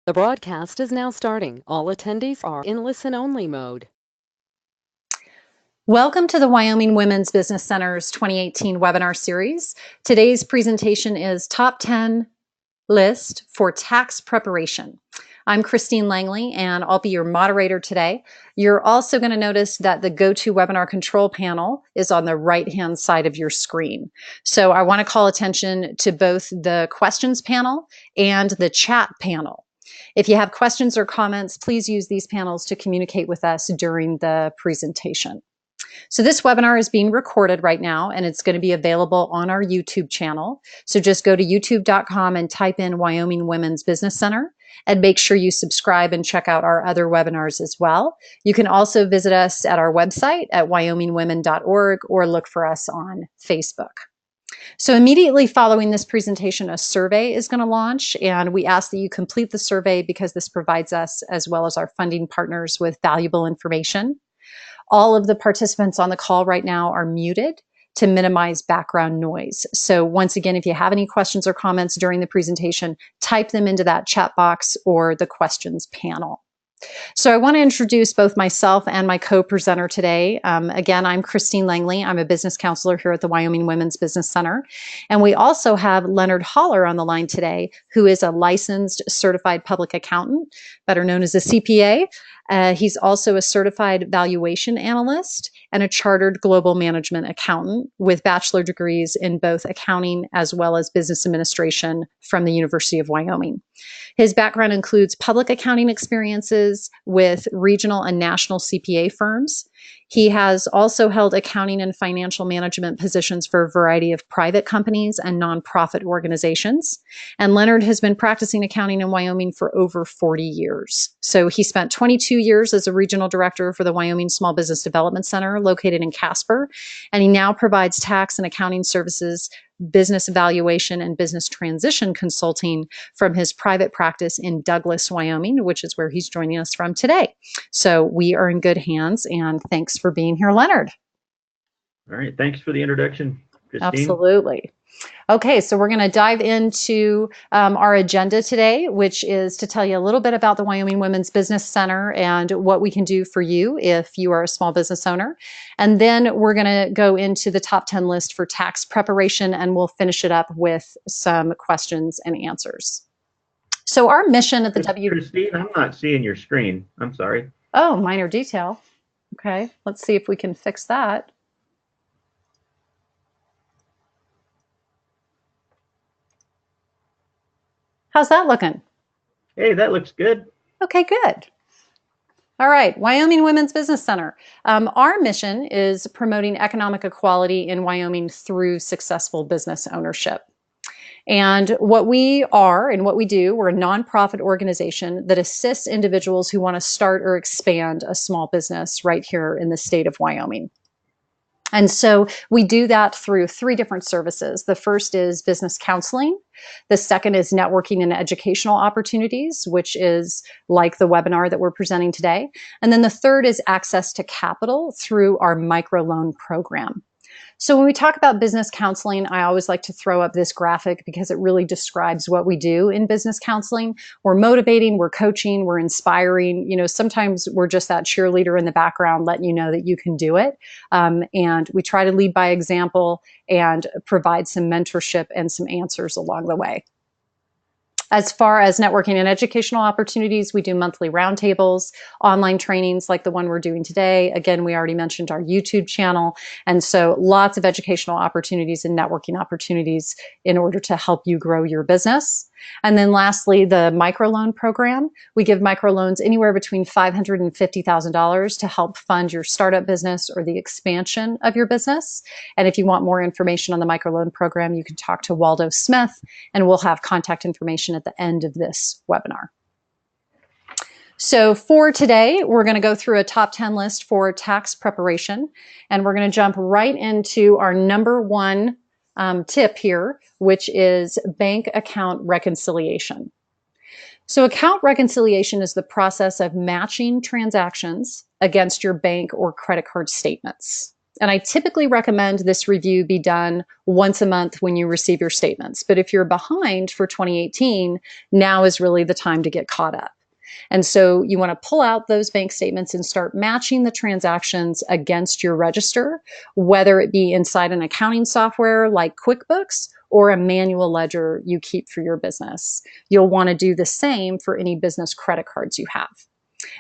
The broadcast is now starting. All attendees are in listen-only mode. Welcome to the Wyoming Women's Business Center's 2018 webinar series. Today's presentation is Top 10 List for Tax Preparation. I'm Christine Langley, and I'll be your moderator today. You're also going to notice that the GoToWebinar control panel is on the right-hand side of your screen. So I want to call attention to both the questions panel and the chat panel. If you have questions or comments, please use these panels to communicate with us during the presentation. So this webinar is being recorded right now, and it's going to be available on our YouTube channel. So just go to youtube.com and type in Wyoming Women's Business Center, and make sure you subscribe and check out our other webinars as well. You can also visit us at our website at wyomingwomen.org or look for us on Facebook. So immediately following this presentation, a survey is going to launch, and we ask that you complete the survey because this provides us, as well as our funding partners, with valuable information. All of the participants on the call right now are muted to minimize background noise. So once again, if you have any questions or comments during the presentation, type them into that chat box or the questions panel. So I want to introduce both myself and my co-presenter today. Again, I'm Christine Langley. I'm a business counselor here at the Wyoming Women's Business Center. And we also have Leonard Holler on the line today, who is a licensed certified public accountant, better known as a CPA. He's also a certified valuation analyst and a chartered global management accountant with bachelor degrees in both accounting as well as business administration from the University of Wyoming. His background includes public accounting experiences with regional and national CPA firms. He has also held accounting and financial management positions for a variety of private companies and nonprofit organizations. And Leonard has been practicing accounting in Wyoming for over 40 years. So he spent 22 years as a regional director for the Wyoming Small Business Development Center located in Casper. And he now provides tax and accounting services, business evaluation, and business transition consulting from his private practice in Douglas, Wyoming, which is where he's joining us from today. So we are in good hands, and thanks for being here, Leonard. All right, thanks for the introduction, Christine. Absolutely. Okay, so we're going to dive into our agenda today, which is to tell you a little bit about the Wyoming Women's Business Center and what we can do for you if you are a small business owner. And then we're going to go into the top 10 list for tax preparation, and we'll finish it up with some questions and answers. So our mission at the Christine, I'm not seeing your screen. I'm sorry. Oh, minor detail. Okay, let's see if we can fix that. How's that looking? Hey, that looks good. Okay, good. All right, Wyoming Women's Business Center. Our mission is promoting economic equality in Wyoming through successful business ownership. And what we are and what we do, we're a nonprofit organization that assists individuals who want to start or expand a small business right here in the state of Wyoming. And so we do that through three different services. The first is business counseling. The second is networking and educational opportunities, which is like the webinar that we're presenting today. And then the third is access to capital through our microloan program. So when we talk about business counseling, I always like to throw up this graphic because it really describes what we do in business counseling. We're motivating, we're coaching, we're inspiring. You know, sometimes we're just that cheerleader in the background letting you know that you can do it. And we try to lead by example and provide some mentorship and some answers along the way. As far as networking and educational opportunities, we do monthly roundtables, online trainings like the one we're doing today. Again, we already mentioned our YouTube channel. And so lots of educational opportunities and networking opportunities in order to help you grow your business. And then lastly, the microloan program. We give microloans anywhere between $500 and $50,000 to help fund your startup business or the expansion of your business. And if you want more information on the microloan program, you can talk to Waldo Smith, and we'll have contact information at the end of this webinar. So for today, we're going to go through a top 10 list for tax preparation, and we're going to jump right into our number one tip here, which is bank account reconciliation. So account reconciliation is the process of matching transactions against your bank or credit card statements. And I typically recommend this review be done once a month when you receive your statements. But if you're behind for 2018, now is really the time to get caught up. And so you want to pull out those bank statements and start matching the transactions against your register, whether it be inside an accounting software like QuickBooks or a manual ledger you keep for your business. You'll want to do the same for any business credit cards you have.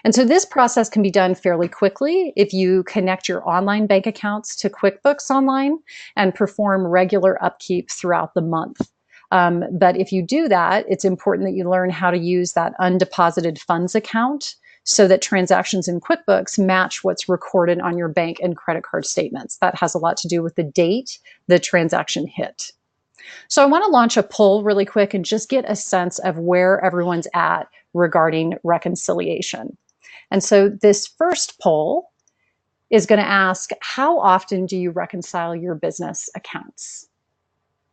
And so this process can be done fairly quickly if you connect your online bank accounts to QuickBooks Online and perform regular upkeep throughout the month. But if you do that, it's important that you learn how to use that undeposited funds account so that transactions in QuickBooks match what's recorded on your bank and credit card statements. That has a lot to do with the date the transaction hit. So I want to launch a poll really quick and just get a sense of where everyone's at regarding reconciliation. And so this first poll is going to ask, how often do you reconcile your business accounts?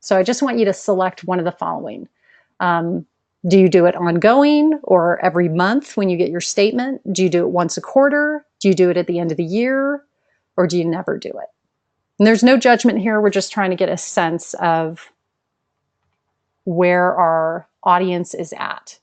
So I just want you to select one of the following. Do you do it ongoing or every month when you get your statement? Do you do it once a quarter? Do you do it at the end of the year? Or do you never do it? And there's no judgment here. We're just trying to get a sense of where our audience is at.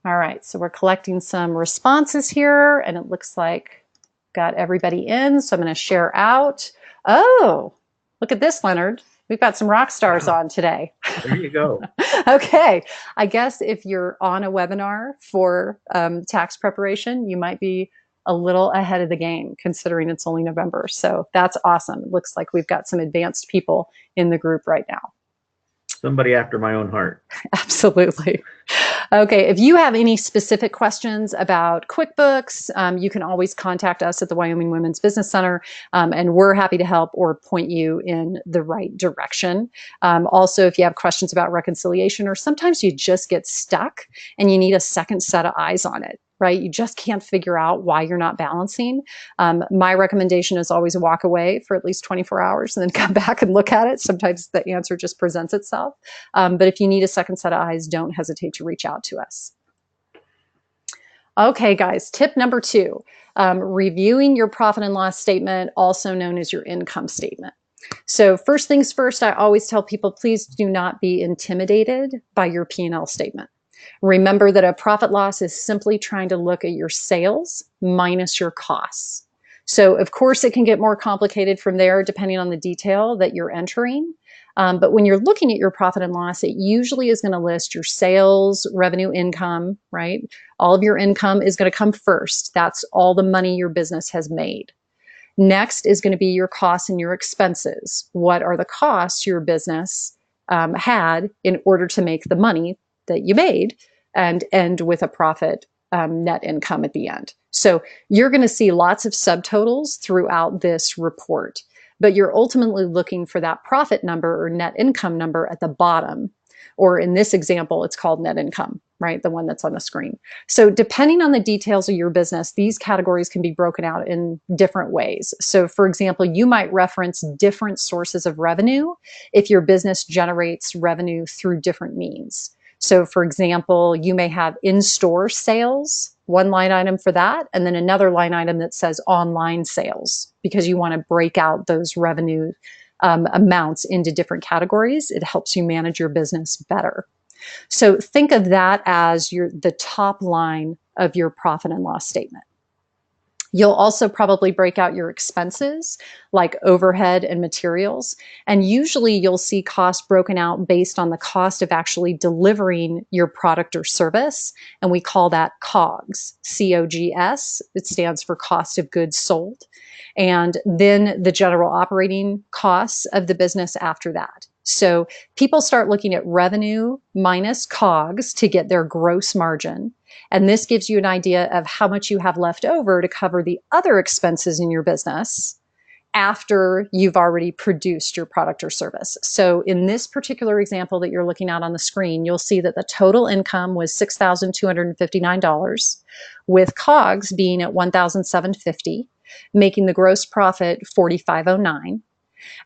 All right, so we're collecting some responses here, and it looks like got everybody in, so I'm going to share out. Oh, look at this, Leonard. We've got some rock stars on today. There you go. Okay, I guess if you're on a webinar for tax preparation, you might be a little ahead of the game considering it's only November. So that's awesome. It looks like we've got some advanced people in the group right now. Somebody after my own heart. Absolutely. Okay, if you have any specific questions about QuickBooks, you can always contact us at the Wyoming Women's Business Center, and we're happy to help or point you in the right direction. Also, if you have questions about reconciliation, or sometimes you just get stuck and you need a second set of eyes on it, right? You just can't figure out why you're not balancing. My recommendation is always walk away for at least 24 hours and then come back and look at it. Sometimes the answer just presents itself. But if you need a second set of eyes, don't hesitate to reach out to us. Okay, guys, tip number 2, reviewing your profit and loss statement, also known as your income statement. So first things first, I always tell people, please do not be intimidated by your P&L statement. Remember that a profit loss is simply trying to look at your sales minus your costs. So of course it can get more complicated from there depending on the detail that you're entering. But when you're looking at your profit and loss, it usually is going to list your sales, revenue, income, right? All of your income is going to come first. That's all the money your business has made. Next is going to be your costs and your expenses. What are the costs your business had in order to make the money that you made and end with a profit net income at the end? So you're going to see lots of subtotals throughout this report, but you're ultimately looking for that profit number or net income number at the bottom. Or in this example, it's called net income, right? The one that's on the screen. So depending on the details of your business, these categories can be broken out in different ways. So for example, you might reference different sources of revenue if your business generates revenue through different means. So for example, you may have in-store sales, one line item for that, and then another line item that says online sales, because you want to break out those revenue amounts into different categories. It helps you manage your business better. So think of that as the top line of your profit and loss statement. You'll also probably break out your expenses like overhead and materials. And usually you'll see costs broken out based on the cost of actually delivering your product or service. And we call that COGS, C-O-G-S. It stands for cost of goods sold. And then the general operating costs of the business after that. So people start looking at revenue minus COGS to get their gross margin. And this gives you an idea of how much you have left over to cover the other expenses in your business after you've already produced your product or service. So in this particular example that you're looking at on the screen, you'll see that the total income was $6,259, with COGS being at $1,750, making the gross profit $4,509.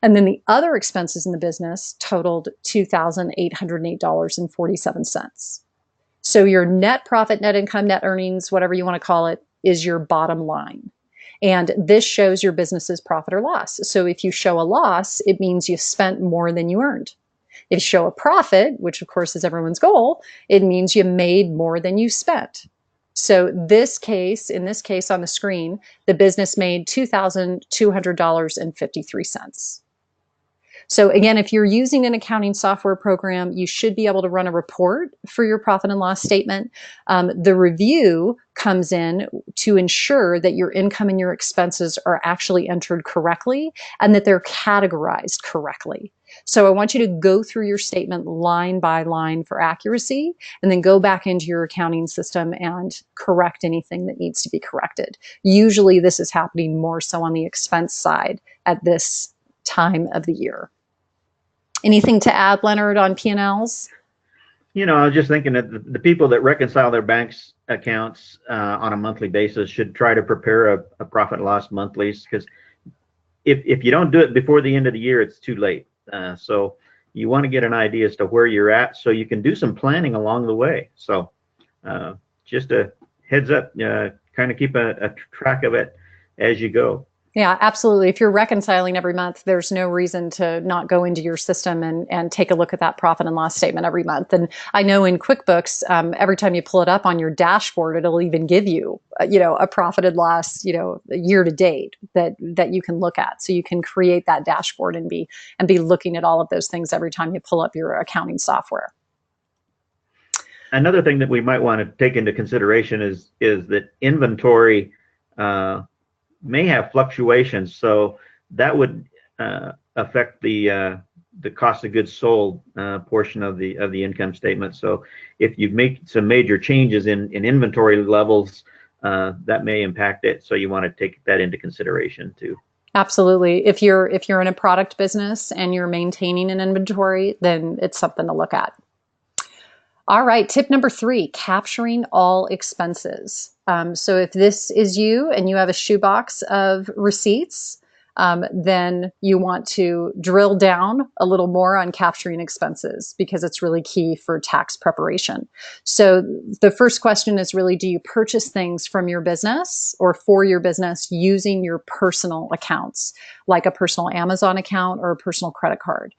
And then the other expenses in the business totaled $2,808.47. So your net profit, net income, net earnings, whatever you want to call it, is your bottom line. And this shows your business's profit or loss. So if you show a loss, it means you spent more than you earned. If you show a profit, which of course is everyone's goal, it means you made more than you spent. So in this case on the screen, the business made $2,200.53. So again, if you're using an accounting software program, you should be able to run a report for your profit and loss statement. The review comes in to ensure that your income and your expenses are actually entered correctly and that they're categorized correctly. So I want you to go through your statement line by line for accuracy, and then go back into your accounting system and correct anything that needs to be corrected. Usually this is happening more so on the expense side at this time of the year. Anything to add, Leonard, on P&Ls? I was just thinking that the people that reconcile their bank's accounts on a monthly basis should try to prepare a profit and loss monthlies, because if you don't do it before the end of the year, it's too late. So you want to get an idea as to where you're at so you can do some planning along the way. So just a heads up, kind of keep a track of it as you go. Yeah, absolutely. If you're reconciling every month, there's no reason to not go into your system and take a look at that profit and loss statement every month. And I know in QuickBooks, every time you pull it up on your dashboard, it'll even give you, a profit and loss, year to date that you can look at. So you can create that dashboard and be looking at all of those things every time you pull up your accounting software. Another thing that we might want to take into consideration is that inventory may have fluctuations, so that would affect the cost of goods sold portion of the income statement. So if you make some major changes in inventory levels, that may impact it. So you want to take that into consideration too. Absolutely. If you're in a product business and you're maintaining an inventory, then it's something to look at. All right, tip number 3, capturing all expenses. So if this is you and you have a shoebox of receipts, then you want to drill down a little more on capturing expenses, because it's really key for tax preparation. So the first question is really, do you purchase things from your business or for your business using your personal accounts, like a personal Amazon account or a personal credit card?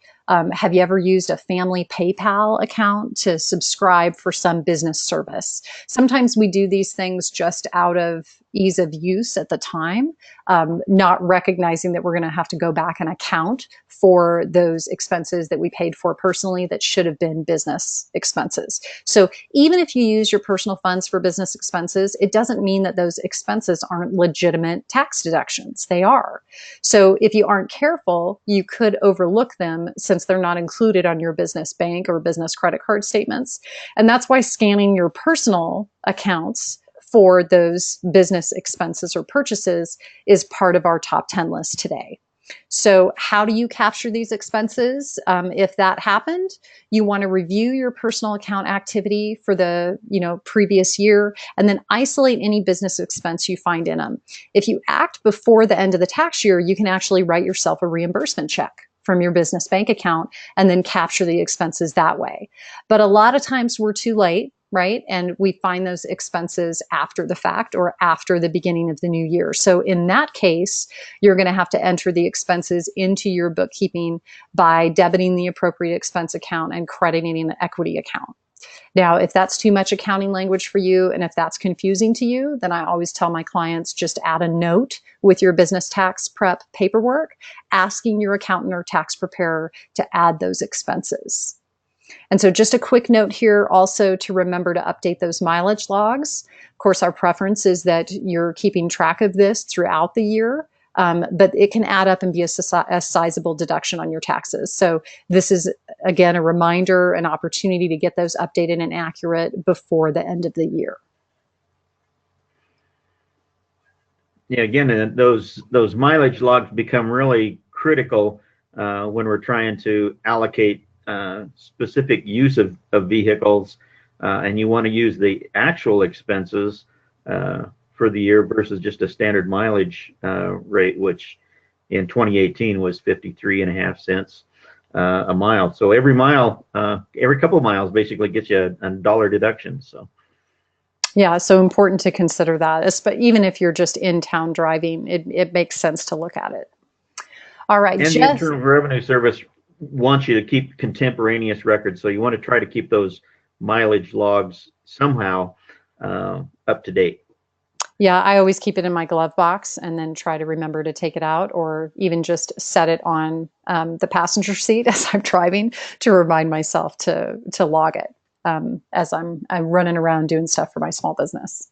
Have you ever used a family PayPal account to subscribe for some business service? Sometimes we do these things just out of ease of use at the time, not recognizing that we're going to have to go back and account for those expenses that we paid for personally that should have been business expenses. So even if you use your personal funds for business expenses, it doesn't mean that those expenses aren't legitimate tax deductions. They are. So if you aren't careful, you could overlook them since they're not included on your business bank or business credit card statements. And that's why scanning your personal accounts for those business expenses or purchases is part of our top 10 list today. So how do you capture these expenses? If that happened, you want to review your personal account activity for the previous year, and then isolate any business expense you find in them. If you act before the end of the tax year, you can actually write yourself a reimbursement check from your business bank account and then capture the expenses that way. But a lot of times we're too late, right? And we find those expenses after the fact or after the beginning of the new year. So in that case, you're going to have to enter the expenses into your bookkeeping by debiting the appropriate expense account and crediting the equity account. Now, if that's too much accounting language for you and if that's confusing to you, then I always tell my clients, just add a note with your business tax prep paperwork asking your accountant or tax preparer to add those expenses. And so just a quick note here also to remember to update those mileage logs. Of course, our preference is that you're keeping track of this throughout the year, but it can add up and be a sizable deduction on your taxes. So this is, again, a reminder, an opportunity to get those updated and accurate before the end of the year. Yeah, again, those mileage logs become really critical when we're trying to allocate specific use of vehicles, and you want to use the actual expenses for the year versus just a standard mileage rate, which in 2018 was 53.5 cents. a mile. So every mile, every couple of miles basically gets you a dollar deduction. So Yeah, so important to consider that. Even if you're just in town driving, it makes sense to look at it. All right, and the Jess. Internal Revenue Service wants you to keep contemporaneous records. So you want to try to keep those mileage logs somehow up to date. Yeah, I always keep it in my glove box and then try to remember to take it out, or even just set it on the passenger seat as I'm driving to remind myself to log it as I'm running around doing stuff for my small business.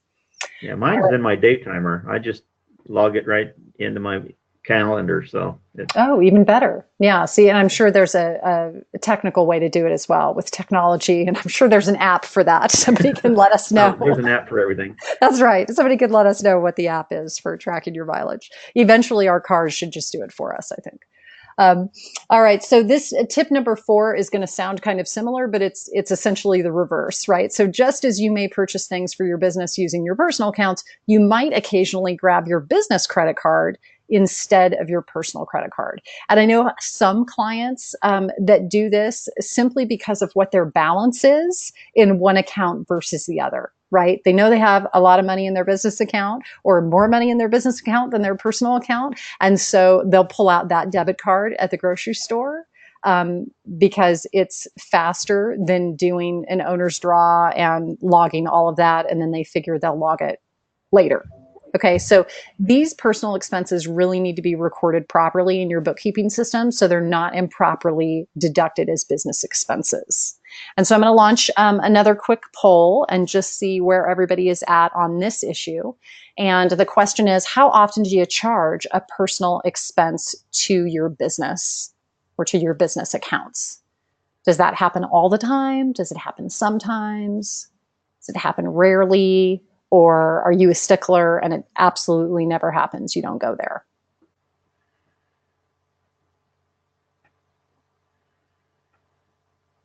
Yeah, mine's in my day timer. I just log it right into my calendar. So Oh, even better. Yeah. See, and I'm sure there's a technical way to do it as well with technology, and I'm sure there's an app for that. Somebody can let us know. there's an app for everything. That's right. Somebody could let us know what the app is for tracking your mileage. Eventually, our cars should just do it for us, I think. All right. So this tip number 4 is going to sound kind of similar, but it's essentially the reverse, right? So just as you may purchase things for your business using your personal accounts, you might occasionally grab your business credit card instead of your personal credit card. And I know some clients that do this simply because of what their balance is in one account versus the other, right? They know they have a lot of money in their business account or more money in their business account than their personal account. And so they'll pull out that debit card at the grocery store because it's faster than doing an owner's draw and logging all of that. And then they figure they'll log it later. Okay, so these personal expenses really need to be recorded properly in your bookkeeping system so they're not improperly deducted as business expenses. And so I'm going to launch another quick poll and just see where everybody is at on this issue. And the question is, how often do you charge a personal expense to your business or to your business accounts? Does that happen all the time? Does it happen sometimes? Does it happen rarely? Or are you a stickler and it absolutely never happens? You don't go there.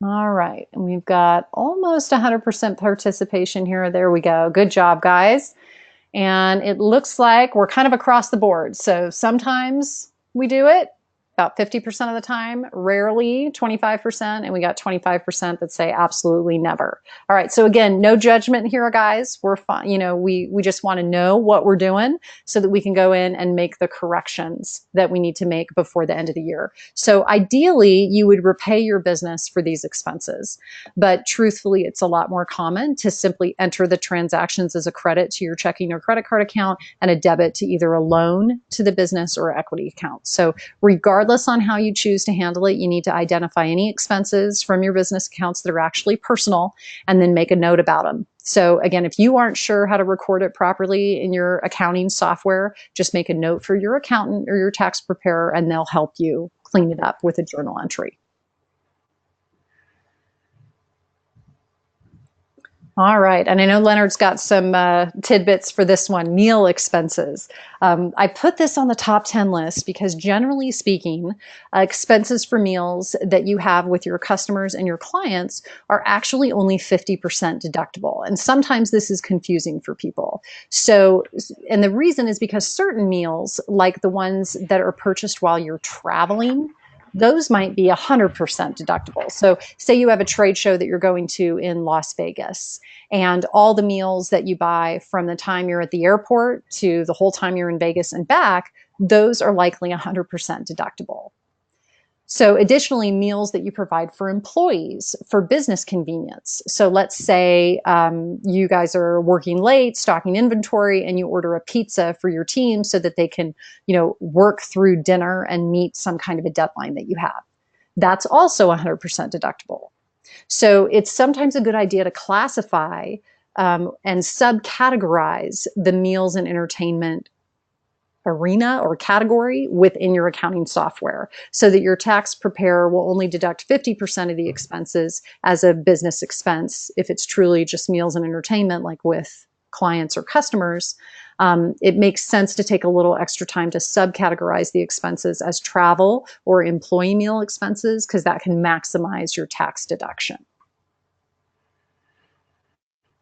All right. And we've got almost 100% participation here. There we go. Good job, guys. And it looks like we're kind of across the board. So sometimes we do it, about 50% of the time, rarely 25%, and we got 25% that say absolutely never. All right, so again, no judgment here, guys. We're fine. You know, we just want to know what we're doing so that we can go in and make the corrections that we need to make before the end of the year. So ideally, you would repay your business for these expenses, but truthfully, it's a lot more common to simply enter the transactions as a credit to your checking or credit card account and a debit to either a loan to the business or equity account. So regardless on how you choose to handle it, you need to identify any expenses from your business accounts that are actually personal and then make a note about them. So again, if you aren't sure how to record it properly in your accounting software, just make a note for your accountant or your tax preparer and they'll help you clean it up with a journal entry. All right. And I know Leonard's got some tidbits for this one, meal expenses. I put this on the top 10 list because generally speaking, expenses for meals that you have with your customers and your clients are actually only 50% deductible. And sometimes this is confusing for people. So, and the reason is because certain meals, like the ones that are purchased while you're traveling, those might be 100% deductible. So say you have a trade show that you're going to in Las Vegas, and all the meals that you buy from the time you're at the airport to the whole time you're in Vegas and back, those are likely 100% deductible. So additionally, meals that you provide for employees for business convenience. So let's say you guys are working late, stocking inventory, and you order a pizza for your team so that they can, work through dinner and meet some kind of a deadline that you have. That's also 100% deductible. So it's sometimes a good idea to classify and subcategorize the meals and entertainment arena or category within your accounting software so that your tax preparer will only deduct 50% of the expenses as a business expense if it's truly just meals and entertainment, like with clients or customers. It makes sense to take a little extra time to subcategorize the expenses as travel or employee meal expenses because that can maximize your tax deduction.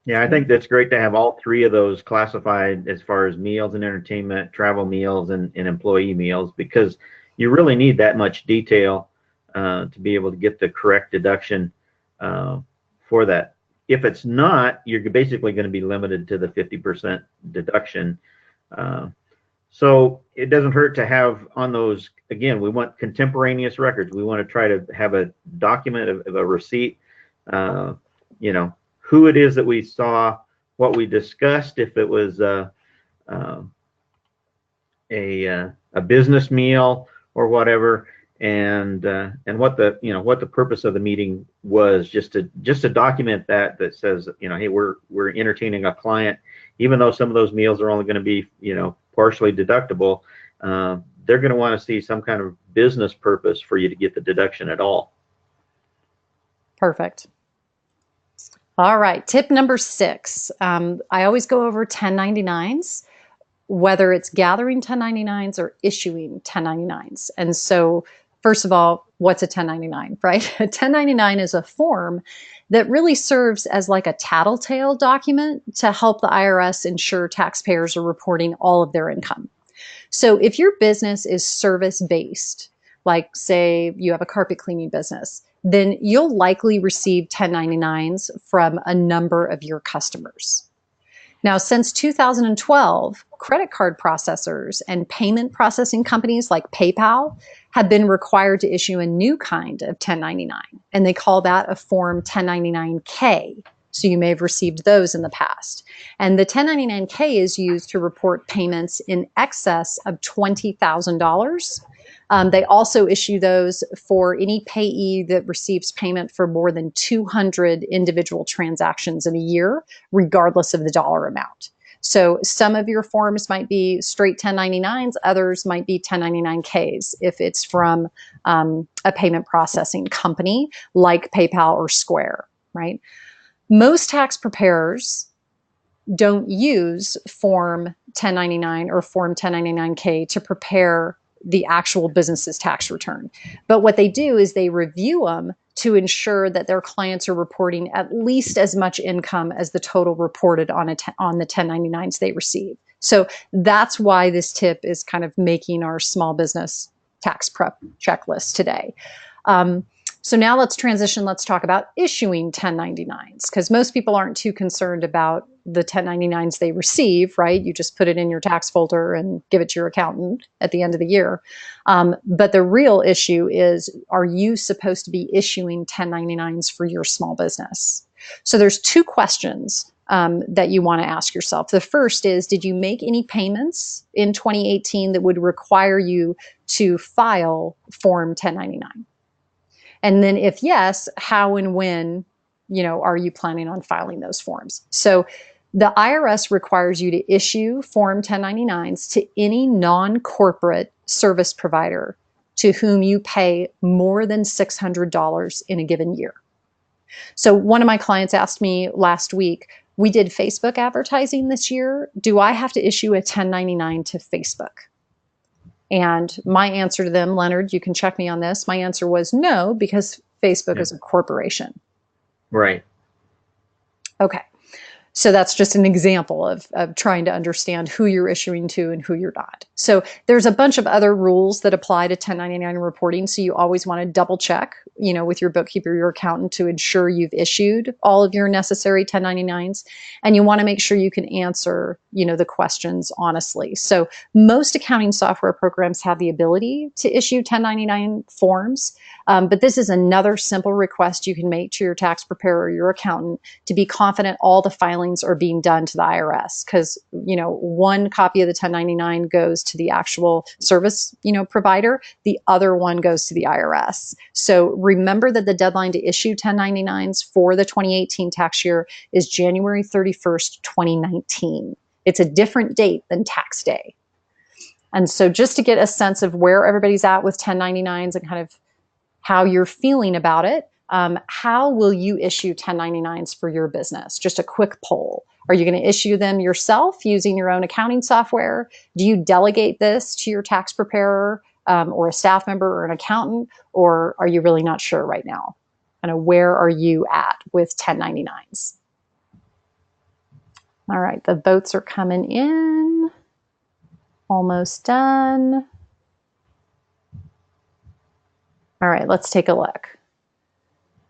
Yeah, I think that's great to have all three of those classified as far as meals and entertainment, travel meals, and employee meals, because you really need that much detail to be able to get the correct deduction for that. If it's not, you're basically going to be limited to the 50% deduction. So it doesn't hurt to have on those, again, we want contemporaneous records. We want to try to have a document of a receipt, you know, who it is that we saw, what we discussed, if it was a business meal or whatever, and what the, you know, what the purpose of the meeting was, just to document that says, you know, hey, we're entertaining a client, even though some of those meals are only going to be, you know, partially deductible. They're going to want to see some kind of business purpose for you to get the deduction at all. Perfect. All right, tip number 6. I always go over 1099s, whether it's gathering 1099s or issuing 1099s. And so, first of all, what's a 1099, right? A 1099 is a form that really serves as like a tattletale document to help the IRS ensure taxpayers are reporting all of their income. So if your business is service-based, like say you have a carpet cleaning business, then you'll likely receive 1099s from a number of your customers. Now, since 2012, credit card processors and payment processing companies like PayPal have been required to issue a new kind of 1099, and they call that a Form 1099-K. So you may have received those in the past. And the 1099-K is used to report payments in excess of $20,000. They also issue those for any payee that receives payment for more than 200 individual transactions in a year, regardless of the dollar amount. So some of your forms might be straight 1099s, others might be 1099-Ks if it's from a payment processing company like PayPal or Square, right? Most tax preparers don't use Form 1099 or Form 1099-K to prepare the actual business's tax return. But what they do is they review them to ensure that their clients are reporting at least as much income as the total reported on the 1099s they receive. So that's why this tip is kind of making our small business tax prep checklist today. So now let's transition. Let's talk about issuing 1099s, because most people aren't too concerned about the 1099s they receive, right? You just put it in your tax folder and give it to your accountant at the end of the year. But the real issue is, are you supposed to be issuing 1099s for your small business? So there's 2 questions that you want to ask yourself. The first is, did you make any payments in 2018 that would require you to file Form 1099? And then if yes, how and when, are you planning on filing those forms? So the IRS requires you to issue Form 1099s to any non-corporate service provider to whom you pay more than $600 in a given year. So one of my clients asked me last week, we did Facebook advertising this year. Do I have to issue a 1099 to Facebook? And my answer to them, Leonard, you can check me on this. My answer was no, because Facebook is a corporation. Right. Okay. So that's just an example of trying to understand who you're issuing to and who you're not. So there's a bunch of other rules that apply to 1099 reporting. So you always want to double check, with your bookkeeper, your accountant, to ensure you've issued all of your necessary 1099s. And you want to make sure you can answer, the questions honestly. So most accounting software programs have the ability to issue 1099 forms. But this is another simple request you can make to your tax preparer or your accountant to be confident all the filings are being done to the IRS, because one copy of the 1099 goes to the actual service provider, the other one goes to the IRS. So remember that the deadline to issue 1099s for the 2018 tax year is January 31st, 2019. It's a different date than tax day. And so just to get a sense of where everybody's at with 1099s and kind of how you're feeling about it, how will you issue 1099s for your business? Just a quick poll. Are you going to issue them yourself using your own accounting software? Do you delegate this to your tax preparer or a staff member or an accountant? Or are you really not sure right now? Where are you at with 1099s? All right, the votes are coming in. Almost done. All right, let's take a look.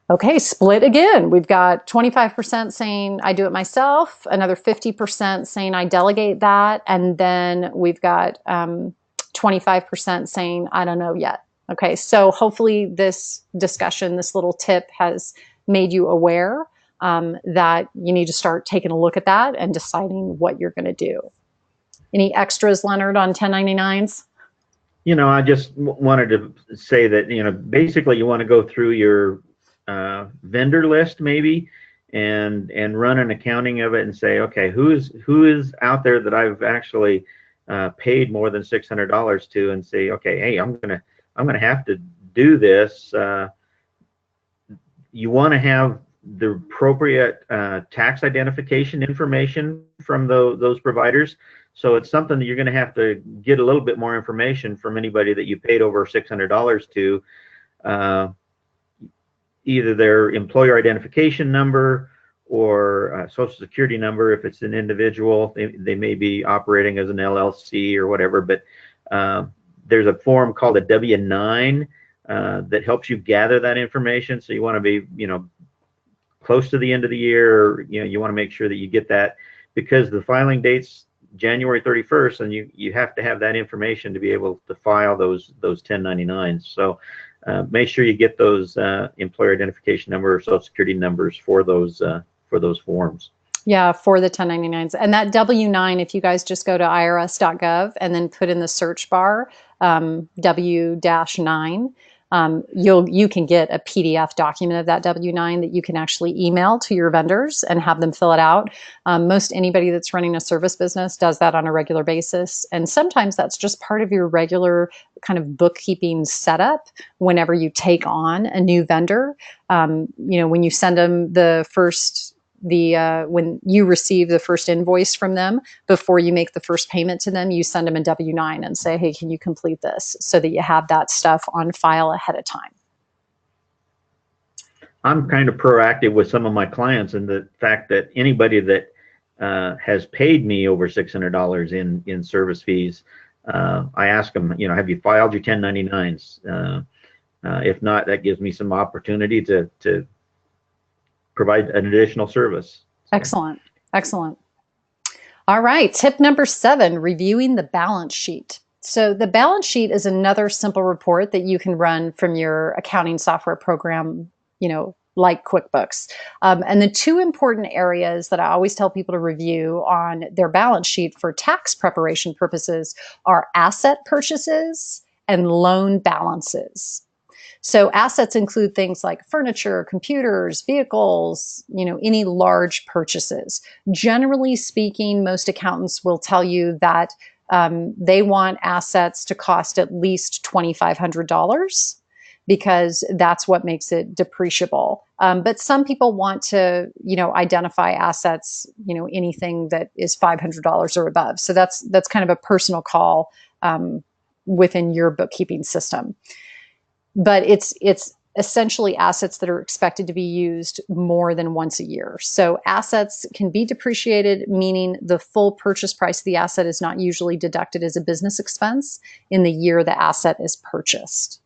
Okay, split again. We've got 25% saying I do it myself, another 50% saying I delegate that, and then we've got 25% saying I don't know yet. Okay, so hopefully this discussion, this little tip has made you aware that you need to start taking a look at that and deciding what you're going to do. Any extras, Leonard, on 1099s? I just wanted to say that, basically you want to go through your vendor list maybe and run an accounting of it and say, okay, who is out there that I've actually paid more than $600 to, and say, okay, hey, I'm gonna have to do this. You want to have the appropriate tax identification information from those providers. So it's something that you're going to have to get a little bit more information from anybody that you paid over $600 to. Either their employer identification number or social security number. If it's an individual, they may be operating as an LLC or whatever, but there's a form called a W-9 that helps you gather that information. So you want to be, close to the end of the year, you want to make sure that you get that, because the filing date's January 31st, and you have to have that information to be able to file those 1099s. So make sure you get those employer identification number or social security numbers for those forms. Yeah, for the 1099s. And that W-9, if you guys just go to irs.gov and then put in the search bar W-9, you can get a PDF document of that W-9 that you can actually email to your vendors and have them fill it out. Most anybody that's running a service business does that on a regular basis. And sometimes that's just part of your regular kind of bookkeeping setup whenever you take on a new vendor. When you send them when you receive the first invoice from them, before you make the first payment to them, you send them a W-9 and say, hey, can you complete this, so that you have that stuff on file ahead of time. I'm kind of proactive with some of my clients in the fact that anybody that has paid me over $600 in service fees, I ask them, have you filed your 1099s? If not, that gives me some opportunity to provide an additional service. Excellent. All right, tip number 7, reviewing the balance sheet. So the balance sheet is another simple report that you can run from your accounting software program, like QuickBooks. And the two important areas that I always tell people to review on their balance sheet for tax preparation purposes are asset purchases and loan balances. So assets include things like furniture, computers, vehicles, any large purchases. Generally speaking, most accountants will tell you that they want assets to cost at least $2,500 because that's what makes it depreciable. But some people want to, identify assets, anything that is $500 or above. So that's kind of a personal call within your bookkeeping system. But it's essentially assets that are expected to be used more than once a year. So assets can be depreciated, meaning the full purchase price of the asset is not usually deducted as a business expense in the year the asset is purchased.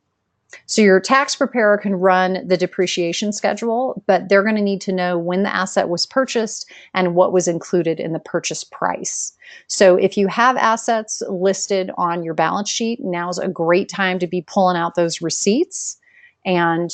So your tax preparer can run the depreciation schedule, but they're going to need to know when the asset was purchased and what was included in the purchase price. So if you have assets listed on your balance sheet, now's a great time to be pulling out those receipts and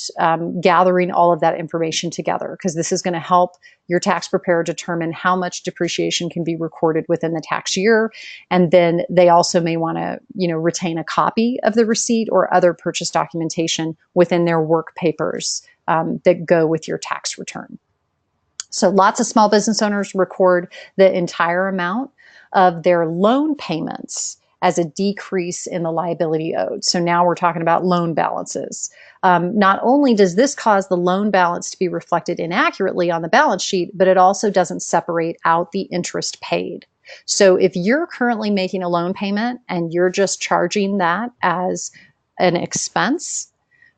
gathering all of that information together, because this is going to help your tax preparer determine how much depreciation can be recorded within the tax year. And then they also may want to, retain a copy of the receipt or other purchase documentation within their work papers that go with your tax return. So lots of small business owners record the entire amount of their loan payments as a decrease in the liability owed. So now we're talking about loan balances. Not only does this cause the loan balance to be reflected inaccurately on the balance sheet, but it also doesn't separate out the interest paid. So if you're currently making a loan payment and you're just charging that as an expense,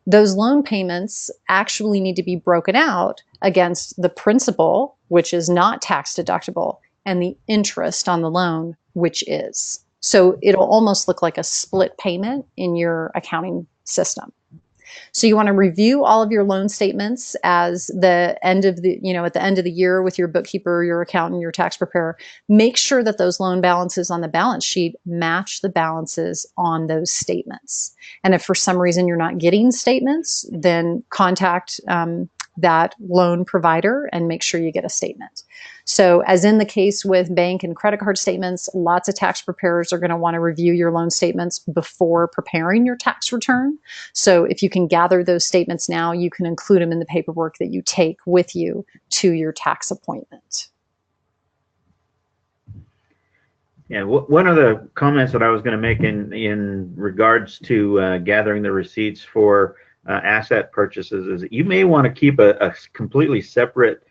those loan payments actually need to be broken out against the principal, which is not tax deductible, and the interest on the loan, which is. So it'll almost look like a split payment in your accounting system. So you want to review all of your loan statements as the end of the, at the end of the year with your bookkeeper, your accountant, your tax preparer. Make sure that those loan balances on the balance sheet match the balances on those statements. And if for some reason you're not getting statements, then contact that loan provider and make sure you get a statement. So as in the case with bank and credit card statements, lots of tax preparers are going to want to review your loan statements before preparing your tax return. So if you can gather those statements now, you can include them in the paperwork that you take with you to your tax appointment. Yeah, one of the comments that I was going to make in regards to gathering the receipts for asset purchases is that you may want to keep a completely separate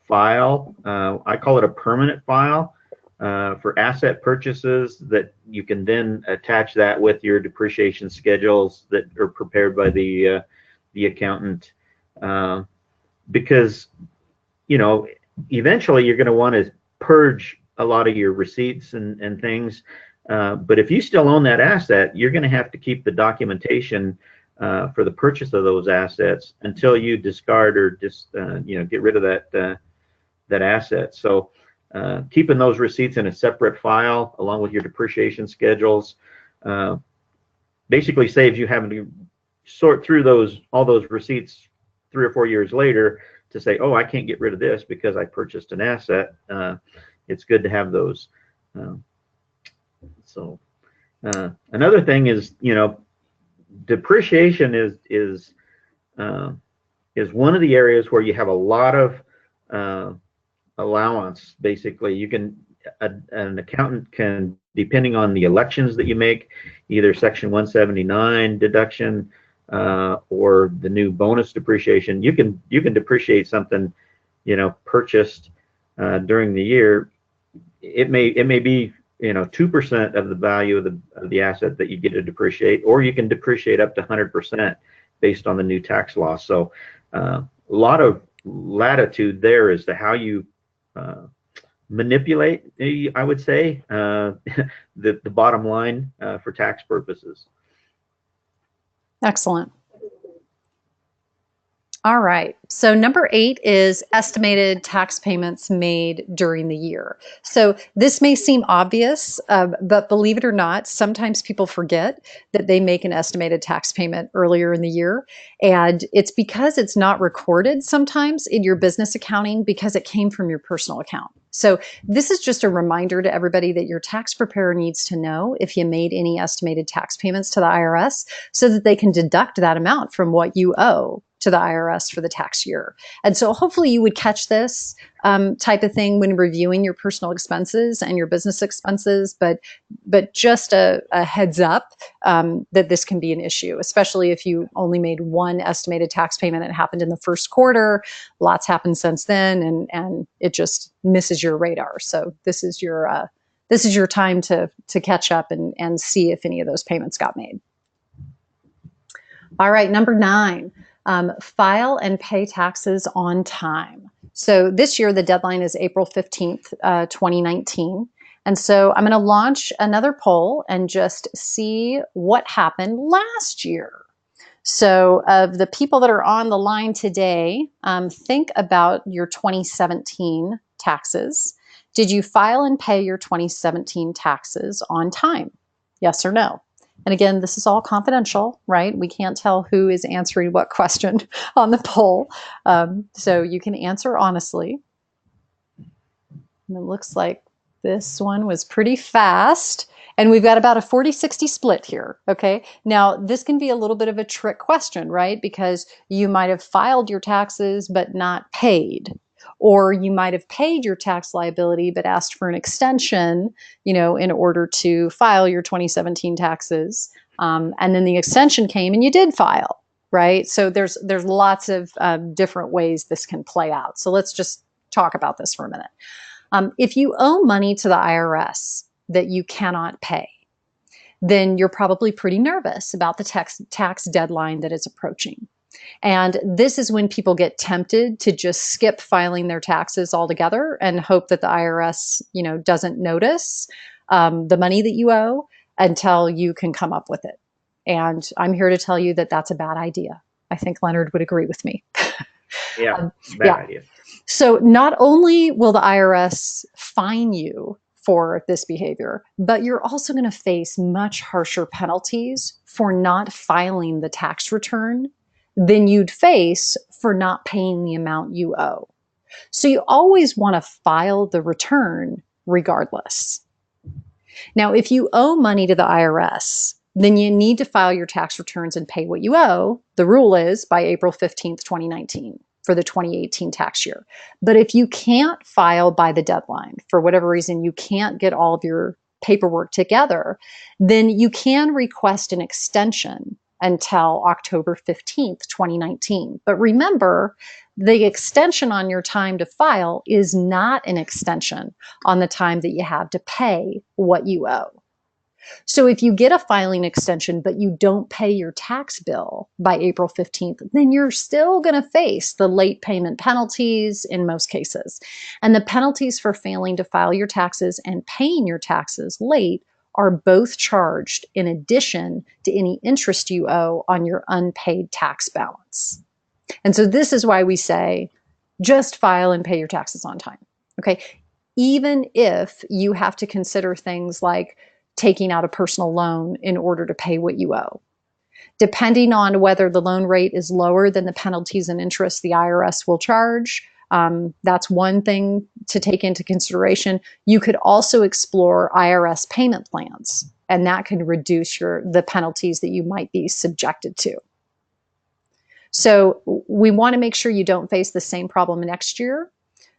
file. I call it a permanent file for asset purchases that you can then attach that with your depreciation schedules that are prepared by the accountant, because eventually you're going to want to purge a lot of your receipts and things, but if you still own that asset, you're going to have to keep the documentation for the purchase of those assets until you discard or just get rid of that asset. So keeping those receipts in a separate file along with your depreciation schedules basically saves you having to sort through all those receipts 3 or 4 years later to say, oh, I can't get rid of this because I purchased an asset. It's good to have those. Another thing is, depreciation is one of the areas where you have a lot of allowance. Basically, an accountant can, depending on the elections that you make, either Section 179 deduction or the new bonus depreciation, you can depreciate something purchased during the year. It may be 2% of the value of the asset that you get to depreciate, or you can depreciate up to 100% based on the new tax law. So a lot of latitude there as to how you manipulate, I would say, the bottom line for tax purposes. Excellent. All right. So number 8 is estimated tax payments made during the year. So this may seem obvious, but believe it or not, sometimes people forget that they make an estimated tax payment earlier in the year. And it's because it's not recorded sometimes in your business accounting because it came from your personal account. So this is just a reminder to everybody that your tax preparer needs to know if you made any estimated tax payments to the IRS so that they can deduct that amount from what you owe to the IRS for the tax year. And so hopefully you would catch this type of thing when reviewing your personal expenses and your business expenses, but just a heads up that this can be an issue, especially if you only made one estimated tax payment and it happened in the first quarter. Lots happened since then, and it just misses your radar. So this is your time to catch up and see if any of those payments got made. All right, number 9. File and pay taxes on time. So this year, the deadline is April 15th, 2019. And so I'm going to launch another poll and just see what happened last year. So of the people that are on the line today, think about your 2017 taxes. Did you file and pay your 2017 taxes on time? Yes or no? And again, this is all confidential, right? We can't tell who is answering what question on the poll. So you can answer honestly. And it looks like this one was pretty fast. And we've got about a 40-60 split here, okay? Now, this can be a little bit of a trick question, right? Because you might have filed your taxes but not paid. Or you might have paid your tax liability but asked for an extension, in order to file your 2017 taxes. And then the extension came and you did file, right? So there's lots of different ways this can play out. So let's just talk about this for a minute. If you owe money to the IRS that you cannot pay, then you're probably pretty nervous about the tax deadline that is approaching. And this is when people get tempted to just skip filing their taxes altogether and hope that the IRS, doesn't notice the money that you owe until you can come up with it. And I'm here to tell you that that's a bad idea. I think Leonard would agree with me. Yeah, bad Yeah. idea. So not only will the IRS fine you for this behavior, but you're also going to face much harsher penalties for not filing the tax return than you'd face for not paying the amount you owe. So you always want to file the return regardless. Now, if you owe money to the IRS, then you need to file your tax returns and pay what you owe. The rule is by April 15th, 2019 for the 2018 tax year. But if you can't file by the deadline, for whatever reason, you can't get all of your paperwork together, then you can request an extension until October 15th, 2019. But remember, the extension on your time to file is not an extension on the time that you have to pay what you owe. So if you get a filing extension, but you don't pay your tax bill by April 15th, then you're still going to face the late payment penalties in most cases. And the penalties for failing to file your taxes and paying your taxes late are both charged in addition to any interest you owe on your unpaid tax balance. And so this is why we say just file and pay your taxes on time. Okay. Even if you have to consider things like taking out a personal loan in order to pay what you owe. Depending on whether the loan rate is lower than the penalties and interest the IRS will charge, that's one thing to take into consideration. You could also explore IRS payment plans, and that can reduce the penalties that you might be subjected to. So we want to make sure you don't face the same problem next year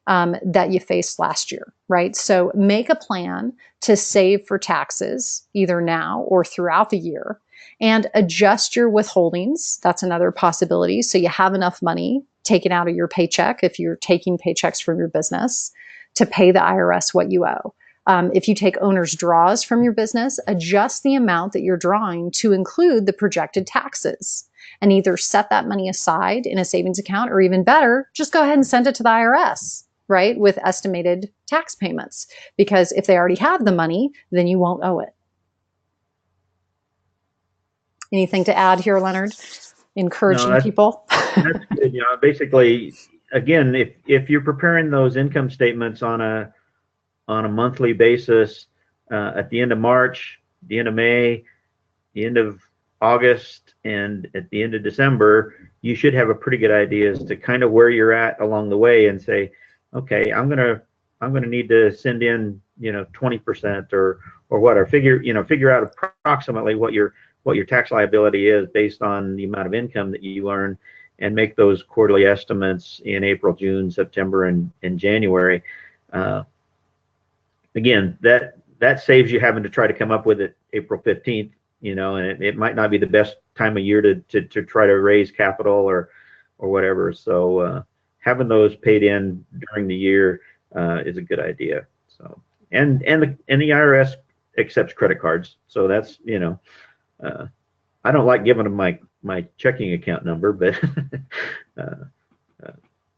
that you faced last year, right? So make a plan to save for taxes either now or throughout the year and adjust your withholdings. That's another possibility. So you have enough money taken out of your paycheck if you're taking paychecks from your business to pay the IRS what you owe. If you take owner's draws from your business, adjust the amount that you're drawing to include the projected taxes and either set that money aside in a savings account or even better, just go ahead and send it to the IRS, right, with estimated tax payments. Because if they already have the money, then you won't owe it. Anything to add here, Leonard? Encouraging people? That's good. Basically, again, if you're preparing those income statements on a monthly basis at the end of March, the end of May, the end of August, and at the end of December, you should have a pretty good idea as to kind of where you're at along the way and say, okay, I'm gonna need to send in 20% or whatever. Figure out approximately what your tax liability is based on the amount of income that you earn, and make those quarterly estimates in April, June, September, and January. Again, that saves you having to try to come up with it April 15th, and it might not be the best time of year to try to raise capital or whatever. So having those paid in during the year is a good idea. So and the IRS accepts credit cards, so that's I don't like giving them my checking account number, but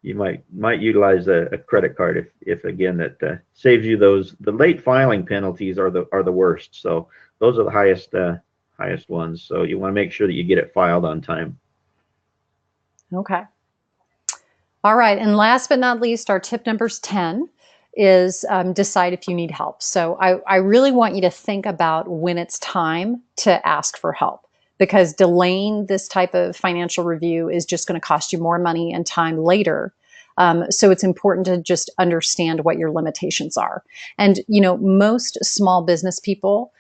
you might utilize a credit card if again that saves you the late filing penalties are the worst. So those are the highest ones. So you want to make sure that you get it filed on time. Okay. All right. And last but not least, our tip number 10 is decide if you need help. So I really want you to think about when it's time to ask for help, because delaying this type of financial review is just going to cost you more money and time later. So it's important to just understand what your limitations are. And, most small business people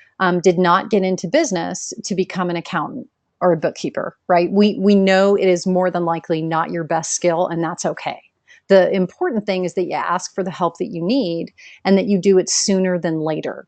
did not get into business to become an accountant or a bookkeeper, right? We know it is more than likely not your best skill, and that's okay. The important thing is that you ask for the help that you need and that you do it sooner than later.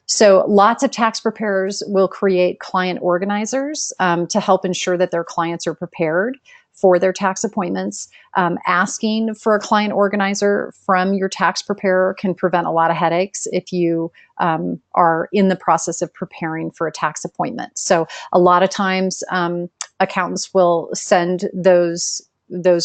So lots of tax preparers will create client organizers to help ensure that their clients are prepared for their tax appointments. Asking for a client organizer from your tax preparer can prevent a lot of headaches if you are in the process of preparing for a tax appointment. So a lot of times accountants will send those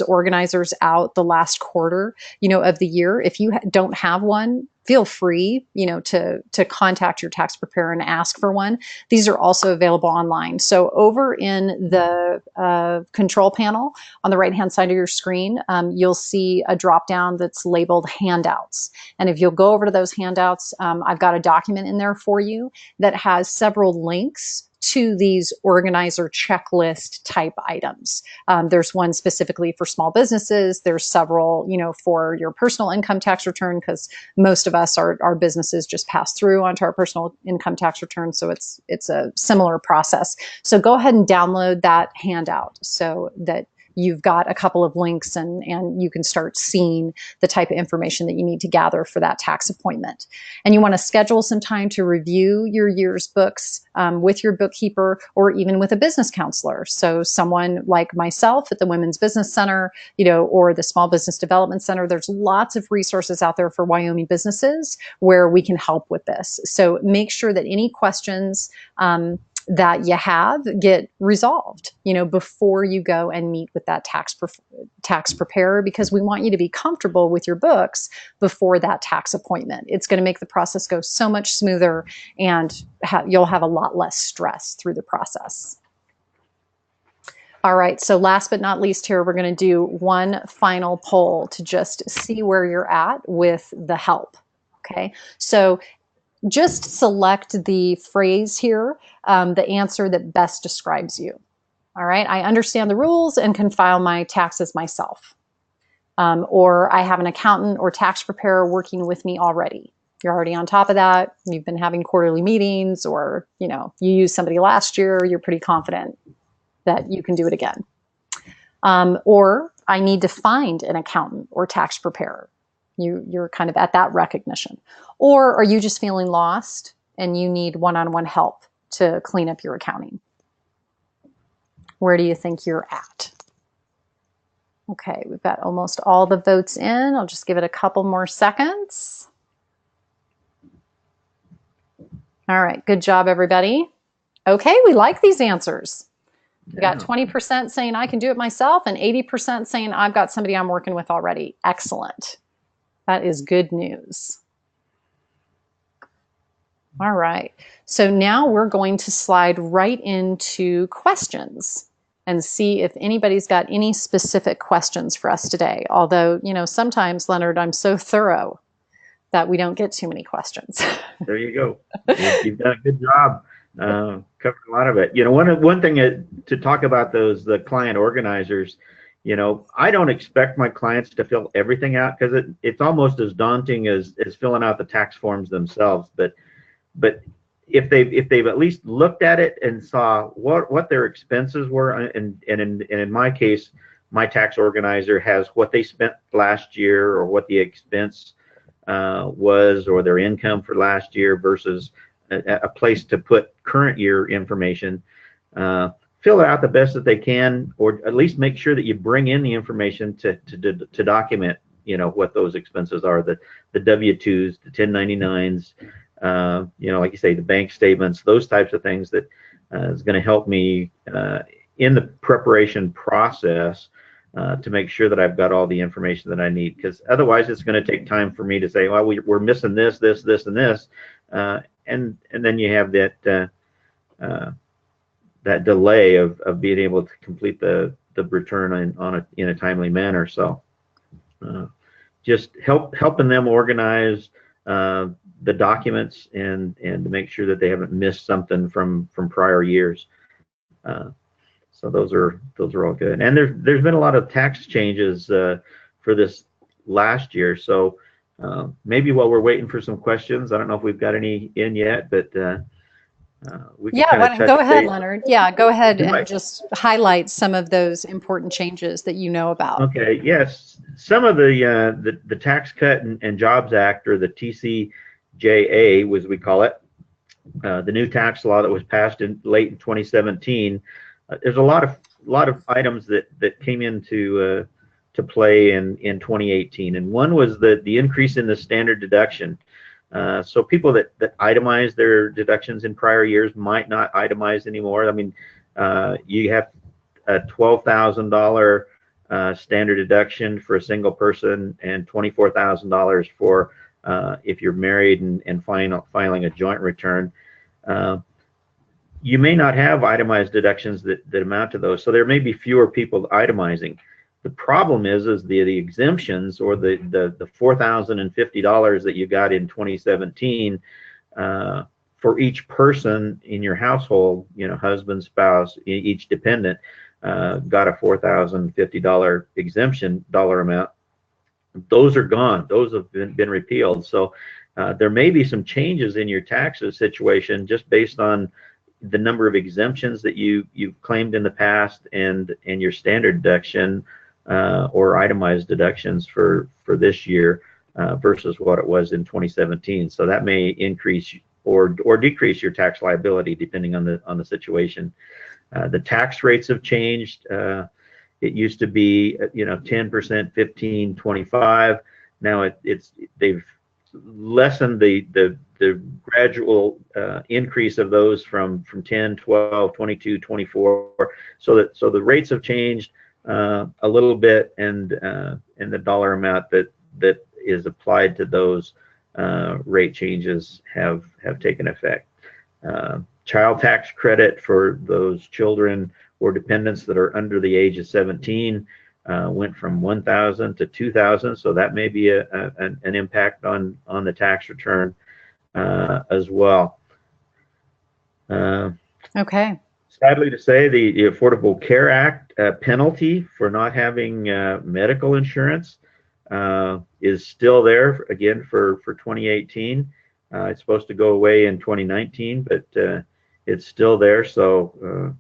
organizers out the last quarter, of the year. If you don't have one feel free, to contact your tax preparer and ask for one. These are also available online. So over in the control panel on the right-hand side of your screen, you'll see a drop-down that's labeled handouts. And if you'll go over to those handouts, I've got a document in there for you that has several links to these organizer checklist type items. There's one specifically for small businesses. There's several, for your personal income tax return, because most of us, our businesses just pass through onto our personal income tax return. So it's a similar process. So go ahead and download that handout so that you've got a couple of links and you can start seeing the type of information that you need to gather for that tax appointment. And you want to schedule some time to review your year's books with your bookkeeper or even with a business counselor. So someone like myself at the Women's Business Center, or the Small Business Development Center, there's lots of resources out there for Wyoming businesses where we can help with this. So make sure that any questions that you have get resolved, before you go and meet with that tax preparer, because we want you to be comfortable with your books before that tax appointment. It's going to make the process go so much smoother, and you'll have a lot less stress through the process. All right, so last but not least here, we're going to do one final poll to just see where you're at with the help. Okay, so just select the phrase here, the answer that best describes you. All right, I understand the rules and can file my taxes myself. Or I have an accountant or tax preparer working with me already. You're already on top of that. You've been having quarterly meetings, or you used somebody last year. You're pretty confident that you can do it again. Or I need to find an accountant or tax preparer. You're kind of at that recognition. Or are you just feeling lost and you need one-on-one help to clean up your accounting? Where do you think you're at? Okay, we've got almost all the votes in. I'll just give it a couple more seconds. All right, good job, everybody. Okay, we like these answers. We got 20% saying I can do it myself and 80% saying I've got somebody I'm working with already. Excellent. That is good news. All right, so now we're going to slide right into questions and see if anybody's got any specific questions for us today. Although, sometimes, Leonard, I'm so thorough that we don't get too many questions. There you go. You've done a good job. Covered a lot of it. One thing to talk about the client organizers, I don't expect my clients to fill everything out, because it's almost as daunting as filling out the tax forms themselves. But if they've at least looked at it and saw what their expenses were, and in my case, my tax organizer has what they spent last year, or what the expense was, or their income for last year versus a place to put current year information. Fill it out the best that they can, or at least make sure that you bring in the information to document, what those expenses are, the W-2s, the 1099s, like you say, the bank statements, those types of things that is going to help me in the preparation process to make sure that I've got all the information that I need. Because otherwise, it's going to take time for me to say, well, we're missing this, and this, and then you have that delay of being able to complete the return in a timely manner. So just helping them organize the documents and to make sure that they haven't missed something from prior years. So those are all good. And there's been a lot of tax changes for this last year. So maybe while we're waiting for some questions, I don't know if we've got any in yet, but we can go ahead, Leonard. Yeah, go ahead and just highlight some of those important changes that you know about. Okay. Yes, some of the Tax Cut and Jobs Act, or the TCJA, as we call it, the new tax law that was passed late in 2017. There's a lot of items that came into to play in 2018, and one was the increase in the standard deduction. So people that itemize their deductions in prior years might not itemize anymore. I mean, you have a $12,000 standard deduction for a single person, and $24,000 for if you're married and filing a joint return, you may not have itemized deductions that amount to those. So there may be fewer people itemizing. The problem is the exemptions, or the $4,050 that you got in 2017 for each person in your household, husband, spouse, each dependent got a $4,050 exemption dollar amount. Those are gone. Those have been repealed. So there may be some changes in your taxes situation just based on the number of exemptions that you've claimed in the past, and your standard deduction or itemized deductions for this year versus what it was in 2017. So that may increase or decrease your tax liability depending on the situation. The tax rates have changed. It used to be 10%, 15, 25. Now they've lessened the gradual increase of those from 10, 12, 22, 24. So the rates have changed a little bit, and the dollar amount that is applied to those rate changes have taken effect. Child tax credit for those children or dependents that are under the age of 17 went from $1,000 to $2,000, so that may be an impact on the tax return as well. Okay. Sadly to say, the Affordable Care Act penalty for not having medical insurance is still there again for 2018. It's supposed to go away in 2019, but it's still there. So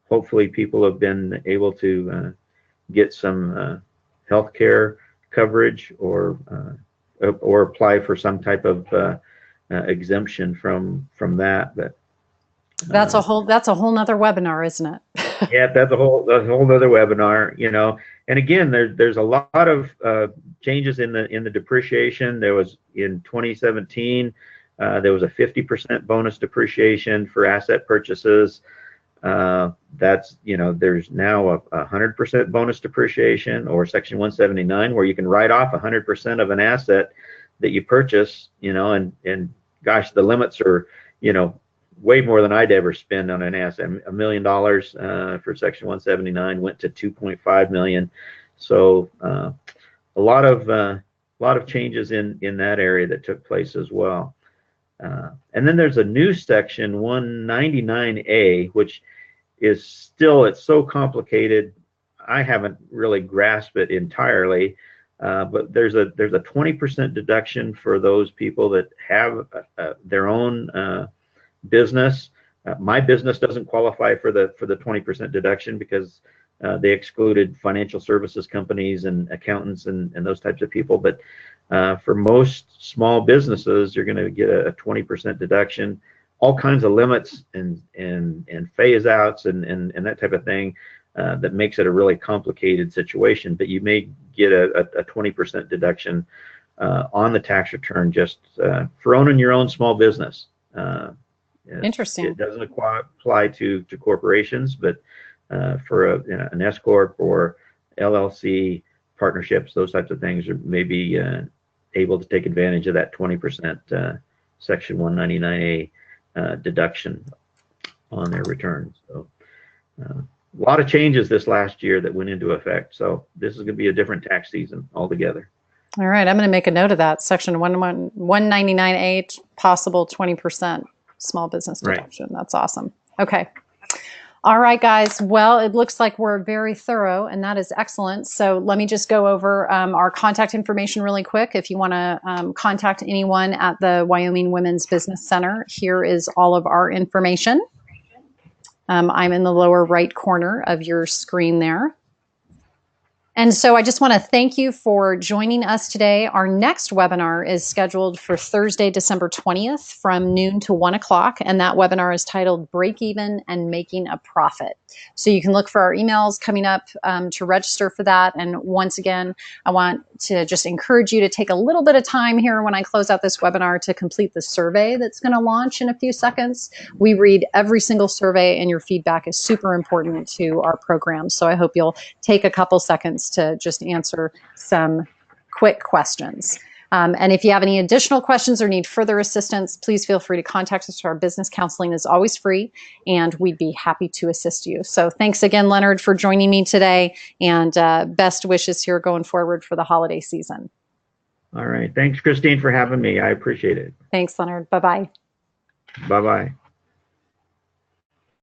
hopefully people have been able to get some health care coverage or apply for some type of exemption from that. But that's a whole nother webinar, isn't it? Yeah, that's a whole other webinar, And again, there's a lot of changes in the depreciation. There was in 2017, there was a 50% bonus depreciation for asset purchases. That's there's now a 100% bonus depreciation, or Section 179, where you can write off 100% of an asset that you purchase. And gosh, the limits are way more than I'd ever spend on an asset. $1 million for Section 179 went to 2.5 million. So a lot of changes in that area that took place as well. And then there's a new Section 199A, which is it's so complicated. I haven't really grasped it entirely. But there's a 20% deduction for those people that have their own business. My business doesn't qualify for the 20% deduction because they excluded financial services companies and accountants and those types of people. But for most small businesses, you're going to get a 20% deduction. All kinds of limits and phase outs and that type of thing that makes it a really complicated situation. But you may get a 20% deduction on the tax return just for owning your own small business. Interesting. It doesn't apply to corporations, but for an S corp or LLC, partnerships, those types of things are maybe able to take advantage of that 20% Section 199A deduction on their returns. So a lot of changes this last year that went into effect. So this is going to be a different tax season altogether. All right, I'm going to make a note of that. Section 199A, possible 20% small business deduction. Right. That's awesome. Okay. All right, guys. Well, it looks like we're very thorough, and that is excellent. So let me just go over our contact information really quick. If you want to contact anyone at the Wyoming Women's Business Center, here is all of our information. I'm in the lower right corner of your screen there. And so I just want to thank you for joining us today. Our next webinar is scheduled for Thursday, December 20th from noon to 1 o'clock. And that webinar is titled Break Even and Making a Profit. So you can look for our emails coming up to register for that. And once again, I want to just encourage you to take a little bit of time here when I close out this webinar to complete the survey that's going to launch in a few seconds. We read every single survey, and your feedback is super important to our program. So I hope you'll take a couple seconds to just answer some quick questions. And if you have any additional questions or need further assistance, please feel free to contact us. Our business counseling is always free, and we'd be happy to assist you. So thanks again, Leonard, for joining me today, and best wishes here going forward for the holiday season. All right. Thanks, Christine, for having me. I appreciate it. Thanks, Leonard. Bye-bye. Bye-bye.